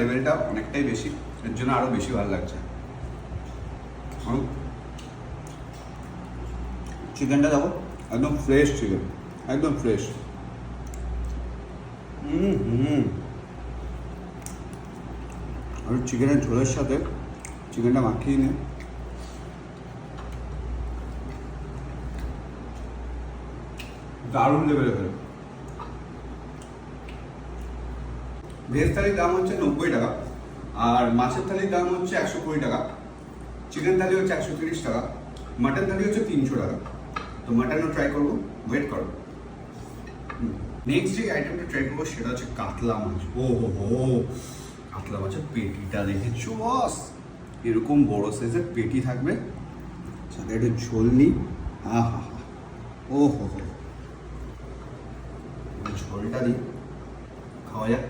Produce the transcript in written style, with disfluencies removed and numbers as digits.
লেভেলটা অনেকটাই বেশি, এর জন্য আরও বেশি ভালো লাগছে। চিকেনটা দেখো, একদম ফ্রেশ চিকেন, একদম ফ্রেশ। আর চিকেনের ঝোলের সাথে চিকেনটা মাখিয়ে নিয়ে দারুণ লেভেলে হলো। ভেজ থালির দাম হচ্ছে 90 টাকা, আর মাছের থালির দাম হচ্ছে 120 টাকা, চিকেন থালি হচ্ছে 130 টাকা, মাটন থালি হচ্ছে 300 টাকা। তো মাটনও ট্রাই করবো, ওয়েট করো। নেক্সট যে আইটেমটা ট্রাই করবো সেটা হচ্ছে কাতলা মাছ। ও হো, কাতলা মাছের পেটিটা দেখেছো বস, এরকম বড় সাইজের পেটি থাকবে, সাথে একটু ঝোল নিই। হা হা হা, ও হো হো, ঝোলটা দিই, খাওয়া যাক।